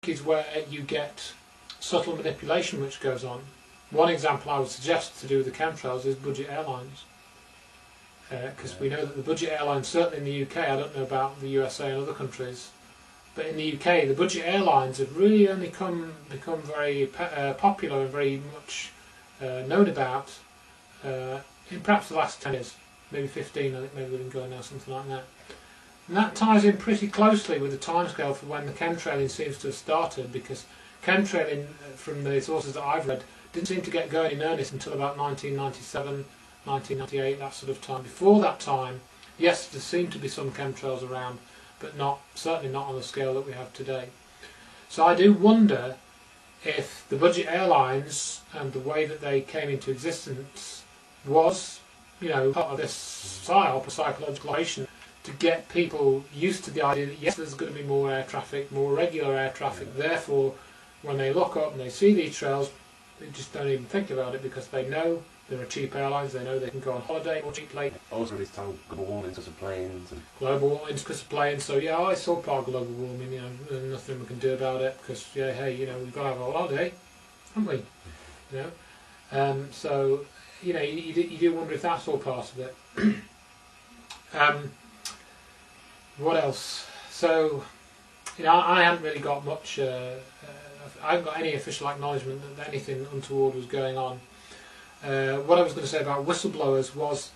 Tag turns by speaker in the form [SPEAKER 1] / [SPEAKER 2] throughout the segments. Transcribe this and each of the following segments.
[SPEAKER 1] is where you get subtle manipulation which goes on. One example I would suggest to do with the chemtrails is budget airlines. Because we know that the budget airlines, certainly in the UK, I don't know about the USA and other countries, but in the UK the budget airlines have really only become very popular and very much known about in perhaps the last 10 years, maybe 15, I think maybe we've been going now, something like that. And that ties in pretty closely with the timescale for when the chemtrailing seems to have started, because chemtrailing, from the sources that I've read, didn't seem to get going in earnest until about 1997, 1998, that sort of time. Before that time, yes, there seemed to be some chemtrails around, but certainly not on the scale that we have today. So I do wonder if the budget airlines and the way that they came into existence was, part of this psyop, or psychological operation, to get people used to the idea that yes, there's going to be more air traffic, more regular air traffic, therefore when they look up and they see these trails, they just don't even think about it, because they know there are cheap airlines, they know they can go on holiday more cheaply.
[SPEAKER 2] Also it's time global warming because of planes.
[SPEAKER 1] Global warming because of planes, so yeah, I saw part of global warming, and nothing we can do about it, because yeah, hey, we've got to have a holiday, haven't we? So, you do wonder if that's all part of it. What else? So, I haven't really got much, I haven't got any official acknowledgement that anything untoward was going on. What I was going to say about whistleblowers was,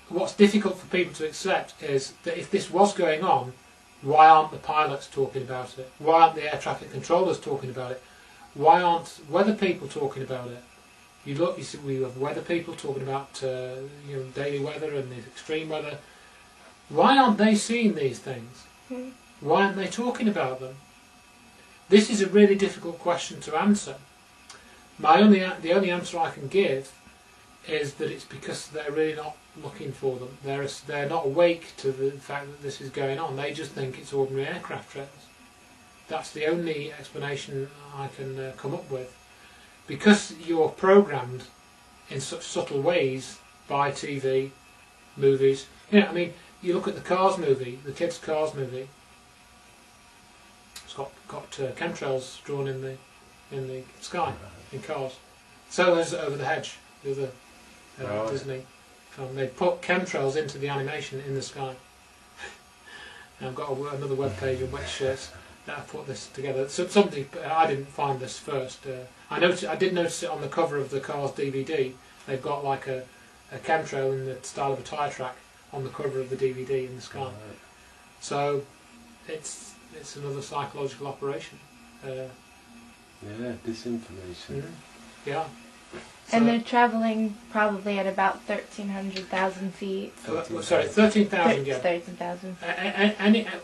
[SPEAKER 1] what's difficult for people to accept is that if this was going on, why aren't the pilots talking about it? Why aren't the air traffic controllers talking about it? Why aren't weather people talking about it? You see, we have weather people talking about daily weather and the extreme weather. Why aren't they seeing these things? Why aren't they talking about them? This is a really difficult question to answer. The only answer I can give is that it's because they're really not looking for them. They're not awake to the fact that this is going on. They just think it's ordinary aircraft trails. That's the only explanation I can come up with. Because you're programmed in such subtle ways by TV, movies. You look at the Cars movie, the kids' Cars movie. It's got chemtrails drawn in the sky in Cars. So there's Over the Hedge, the other Disney film. They put chemtrails into the animation in the sky. And I've got another web page on which that I put this together. So I didn't find this first. I did notice it on the cover of the Cars DVD. They've got like a chemtrail in the style of a tyre track on the cover of the DVD in the sky. So it's another psychological operation.
[SPEAKER 2] Disinformation.
[SPEAKER 1] Yeah.
[SPEAKER 3] So, and they're travelling probably at about 1,300,000 feet.
[SPEAKER 1] 13,000. Yeah.
[SPEAKER 3] 13,000.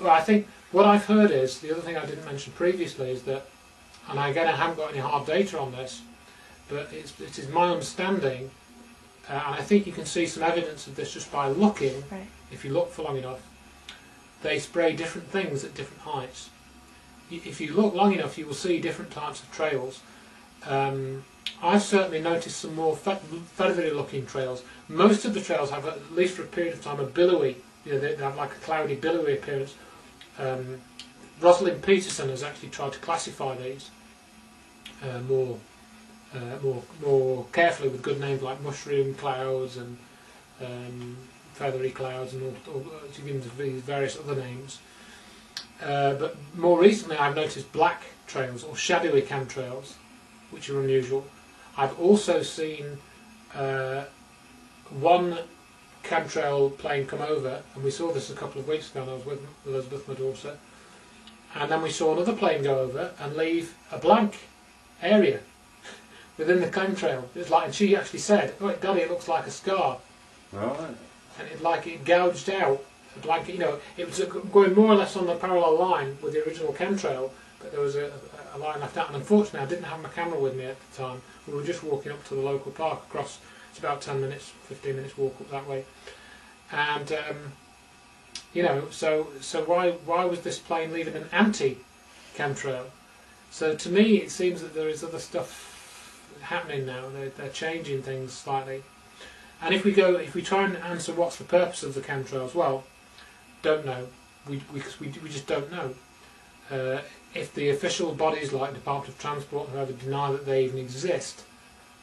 [SPEAKER 1] Well, I think what I've heard is, the other thing I didn't mention previously is that, and again I haven't got any hard data on this, but it is my understanding, and I think you can see some evidence of this just by looking.
[SPEAKER 3] Right. If
[SPEAKER 1] you look for long enough, they spray different things at different heights. If you look long enough, you will see different types of trails. I've certainly noticed some more feathery looking trails. Most of the trails have, at least for a period of time, a billowy, they have like a cloudy, billowy appearance. Rosalind Peterson has actually tried to classify these more carefully with good names like mushroom clouds and feathery clouds, and all she gives these various other names. But more recently I've noticed black trails or shadowy chemtrails, which are unusual. I've also seen one chemtrail plane come over, and we saw this a couple of weeks ago, and I was with Elizabeth, my daughter, and then we saw another plane go over and leave a blank area within the chemtrail. And she actually said, "Oh, Daddy, it looks like a scar."
[SPEAKER 2] Right.
[SPEAKER 1] And it gouged out a blanket. It was going more or less on the parallel line with the original chemtrail, but there was a line left out. And unfortunately, I didn't have my camera with me at the time. We were just walking up to the local park across. It's about 10 minutes, 15 minutes walk up that way. And so why was this plane leaving an anti-chemtrail? So to me, it seems that there is other stuff happening now. They're changing things slightly. And if we try and answer what's the purpose of the chemtrails, well, don't know. We just don't know. if the official bodies like Department of Transport and whoever deny that they even exist,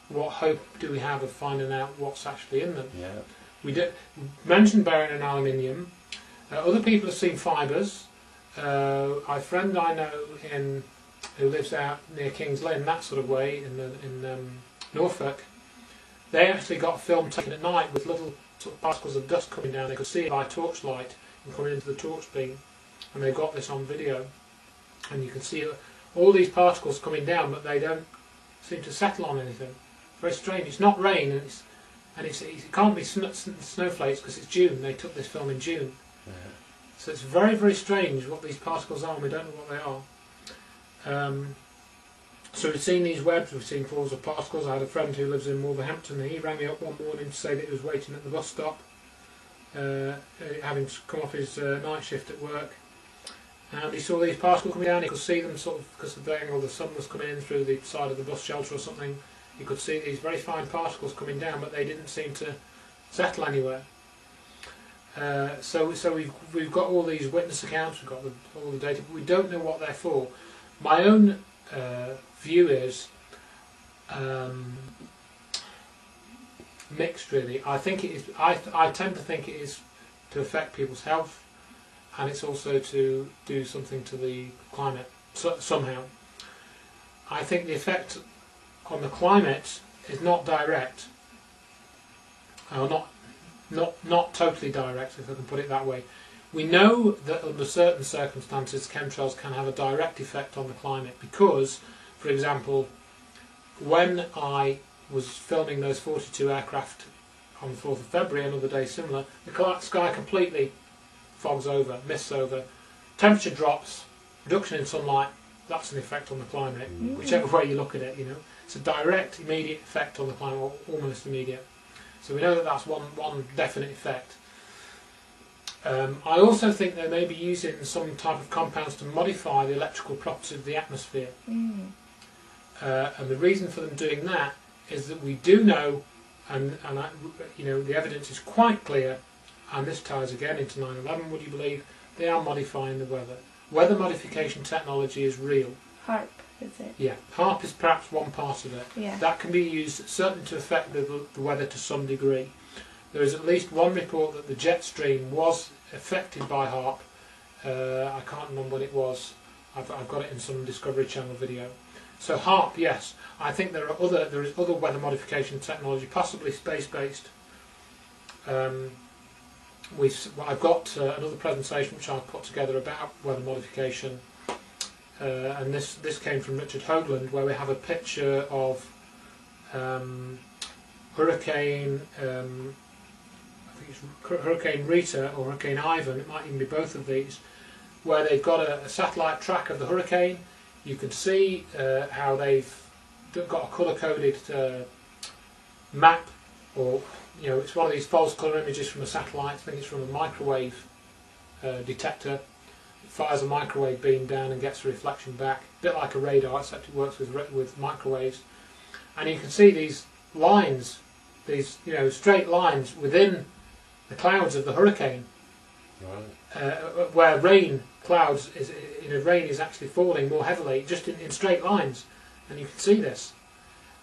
[SPEAKER 1] what hope do we have of finding out what's actually in them?
[SPEAKER 2] Yeah.
[SPEAKER 1] We mentioned barium and aluminium. Other people have seen fibres. A friend I know who lives out near Kings Lynn, that sort of way, in Norfolk, they actually got film taken at night with little sort of particles of dust coming down. They could see it by torchlight and coming into the torch beam, and they got this on video. And you can see all these particles coming down, but they don't seem to settle on anything. Very strange. It's not rain, and it can't be snowflakes because it's June. They took this film in June.
[SPEAKER 2] Yeah.
[SPEAKER 1] So it's very, very strange what these particles are, and we don't know what they are. So we've seen these webs, we've seen falls of particles. I had a friend who lives in Wolverhampton, and he rang me up one morning to say that he was waiting at the bus stop, having come off his night shift at work. And he saw these particles coming down. He could see them sort of because of the angle the sun was coming in through the side of the bus shelter or something. You could see these very fine particles coming down, but they didn't seem to settle anywhere. So we've got all these witness accounts, we've got all the data, but we don't know what they're for. My own view is mixed, really. I think it is. I tend to think it is to affect people's health, and it's also to do something to the climate somehow. I think the effect on the climate is not direct, or not totally direct, if I can put it that way. We know that under certain circumstances chemtrails can have a direct effect on the climate because, for example, when I was filming those 42 aircraft on the 4th of February, another day similar, the sky completely fogs over, mists over, temperature drops, reduction in sunlight, that's an effect on the climate, whichever way you look at it, you know. It's a direct, immediate effect on the climate, or almost immediate. So we know that that's one definite effect. I also think they may be using some type of compounds to modify the electrical properties of the atmosphere. And the reason for them doing that is that we do know, and the evidence is quite clear, and this ties again into 9/11, would you believe, they are modifying the weather. Weather modification technology is real.
[SPEAKER 3] HAARP, is it?
[SPEAKER 1] Yeah, HAARP is perhaps one part of it.
[SPEAKER 3] Yeah.
[SPEAKER 1] That can be used certainly to affect the weather to some degree. There is at least one report that the jet stream was affected by HAARP. I can't remember what it was. I've got it in some Discovery Channel video. So HAARP, yes. I think there is other weather modification technology, possibly space-based. I've got another presentation which I've put together about weather modification, and this came from Richard Hoagland, where we have a picture of Hurricane Hurricane Rita or Hurricane Ivan, it might even be both of these, where they've got a satellite track of the hurricane. You can see how they've got a colour-coded map, or it's one of these false colour images from a satellite. I think it's from a microwave detector. It fires a microwave beam down and gets a reflection back, a bit like a radar, except it works with microwaves. And you can see these lines, these straight lines within the clouds of the hurricane, right. Where rain is actually falling more heavily, just in straight lines, and you can see this.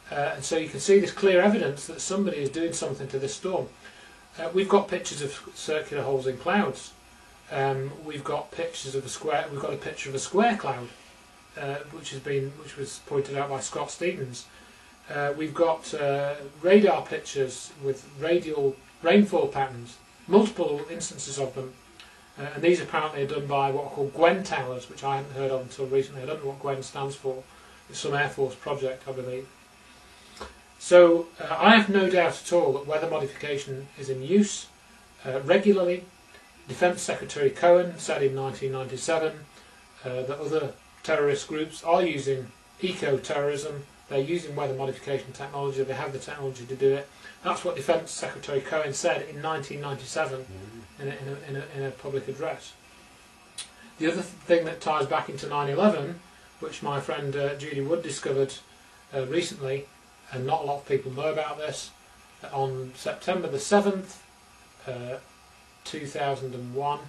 [SPEAKER 1] And so you can see this clear evidence that somebody is doing something to this storm. We've got pictures of circular holes in clouds. We've got pictures of a square. We've got a picture of a square cloud, which was pointed out by Scott Stevens. We've got radar pictures with radial rainfall patterns, multiple instances of them, and these apparently are done by what are called Gwen towers, which I hadn't heard of until recently. I don't know what Gwen stands for. It's some Air Force project, I believe. So I have no doubt at all that weather modification is in use regularly. Defence Secretary Cohen said in 1997 that other terrorist groups are using eco-terrorism. They're using weather modification technology. They have the technology to do it. That's what Defence Secretary Cohen said in 1997 in a public address. The other thing that ties back into 9/11, which my friend Judy Wood discovered recently, and not a lot of people know about this, on September the 7th, 2001,